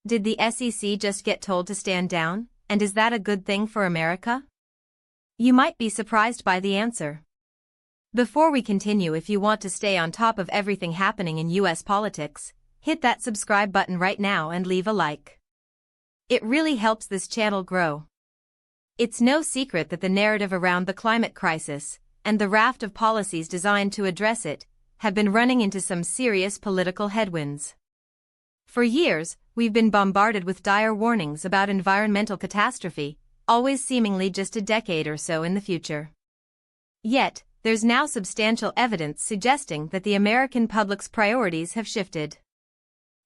Did the SEC just get told to stand down, and is that a good thing for America? You might be surprised by the answer. Before we continue, if you want to stay on top of everything happening in US politics, hit that subscribe button right now and leave a like. It really helps this channel grow. It's no secret that the narrative around the climate crisis, and the raft of policies designed to address it, have been running into some serious political headwinds. For years, we've been bombarded with dire warnings about environmental catastrophe, always seemingly just a decade or so in the future. Yet, there's now substantial evidence suggesting that the American public's priorities have shifted.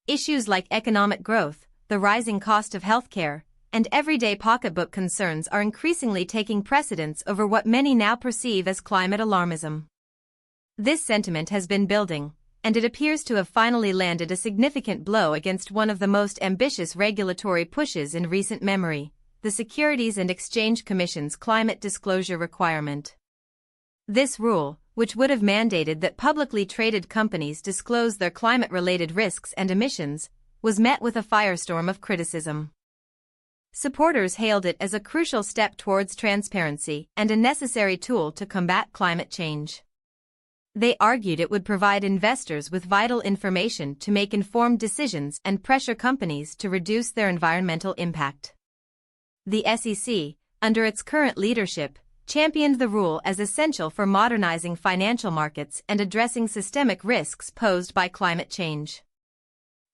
Issues like economic growth, the rising cost of healthcare, and everyday pocketbook concerns are increasingly taking precedence over what many now perceive as climate alarmism. This sentiment has been building, and it appears to have finally landed a significant blow against one of the most ambitious regulatory pushes in recent memory, the Securities and Exchange Commission's climate disclosure requirement. This rule, which would have mandated that publicly traded companies disclose their climate-related risks and emissions, was met with a firestorm of criticism. Supporters hailed it as a crucial step towards transparency and a necessary tool to combat climate change. They argued it would provide investors with vital information to make informed decisions and pressure companies to reduce their environmental impact. The SEC, under its current leadership, championed the rule as essential for modernizing financial markets and addressing systemic risks posed by climate change.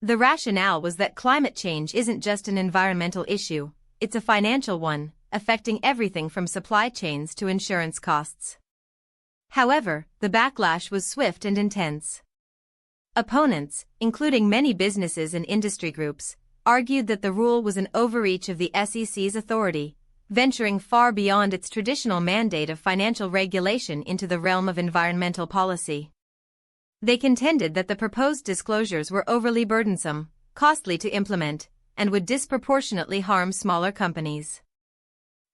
The rationale was that climate change isn't just an environmental issue, it's a financial one, affecting everything from supply chains to insurance costs. However, the backlash was swift and intense. Opponents, including many businesses and industry groups, argued that the rule was an overreach of the SEC's authority, venturing far beyond its traditional mandate of financial regulation into the realm of environmental policy. They contended that the proposed disclosures were overly burdensome, costly to implement, and would disproportionately harm smaller companies.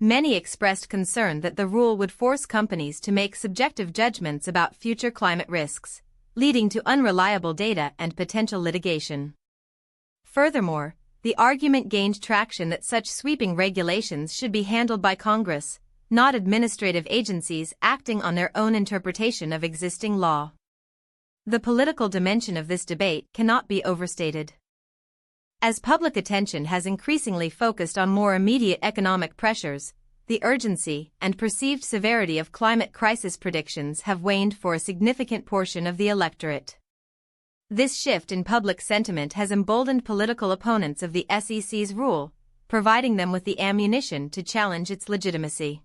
Many expressed concern that the rule would force companies to make subjective judgments about future climate risks, leading to unreliable data and potential litigation. Furthermore, the argument gained traction that such sweeping regulations should be handled by Congress, not administrative agencies acting on their own interpretation of existing law. The political dimension of this debate cannot be overstated. As public attention has increasingly focused on more immediate economic pressures, the urgency and perceived severity of climate crisis predictions have waned for a significant portion of the electorate. This shift in public sentiment has emboldened political opponents of the SEC's rule, providing them with the ammunition to challenge its legitimacy.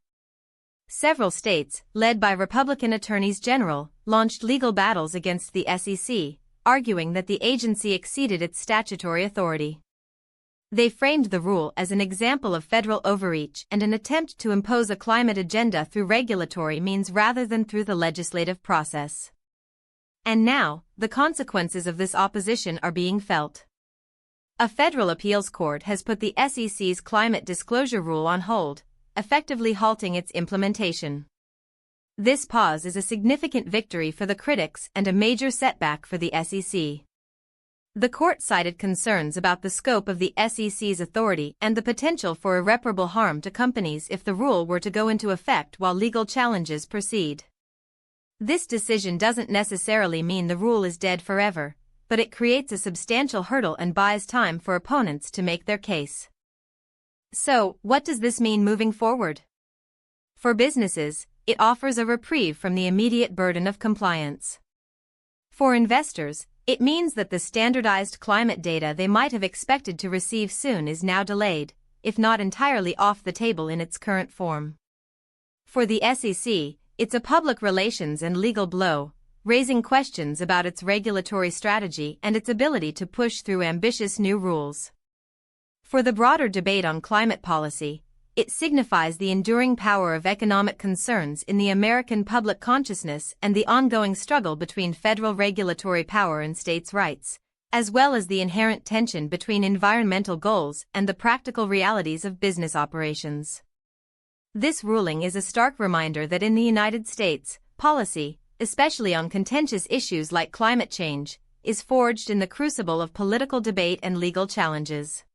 Several states, led by Republican attorneys general, launched legal battles against the SEC, arguing that the agency exceeded its statutory authority. They framed the rule as an example of federal overreach and an attempt to impose a climate agenda through regulatory means rather than through the legislative process. And now, the consequences of this opposition are being felt. A federal appeals court has put the SEC's climate disclosure rule on hold, effectively halting its implementation. This pause is a significant victory for the critics and a major setback for the SEC. The court cited concerns about the scope of the SEC's authority and the potential for irreparable harm to companies if the rule were to go into effect while legal challenges proceed. This decision doesn't necessarily mean the rule is dead forever, but it creates a substantial hurdle and buys time for opponents to make their case. So, what does this mean moving forward? For businesses, it offers a reprieve from the immediate burden of compliance. For investors, it means that the standardized climate data they might have expected to receive soon is now delayed, if not entirely off the table in its current form. For the SEC, it's a public relations and legal blow, raising questions about its regulatory strategy and its ability to push through ambitious new rules. For the broader debate on climate policy, it signifies the enduring power of economic concerns in the American public consciousness and the ongoing struggle between federal regulatory power and states' rights, as well as the inherent tension between environmental goals and the practical realities of business operations. This ruling is a stark reminder that in the United States, policy, especially on contentious issues like climate change, is forged in the crucible of political debate and legal challenges.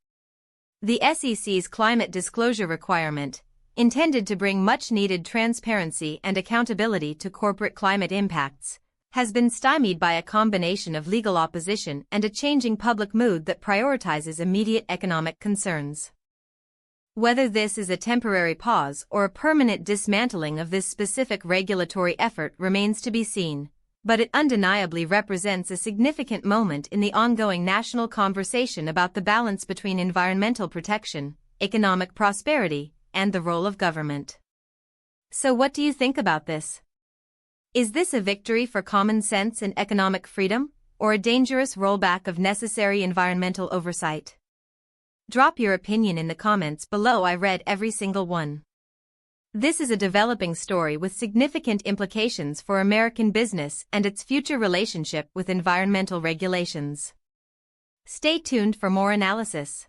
The SEC's climate disclosure requirement, intended to bring much-needed transparency and accountability to corporate climate impacts, has been stymied by a combination of legal opposition and a changing public mood that prioritizes immediate economic concerns. Whether this is a temporary pause or a permanent dismantling of this specific regulatory effort remains to be seen, but it undeniably represents a significant moment in the ongoing national conversation about the balance between environmental protection, economic prosperity, and the role of government. So what do you think about this? Is this a victory for common sense and economic freedom, or a dangerous rollback of necessary environmental oversight? Drop your opinion in the comments below. I read every single one. This is a developing story with significant implications for American business and its future relationship with environmental regulations. Stay tuned for more analysis.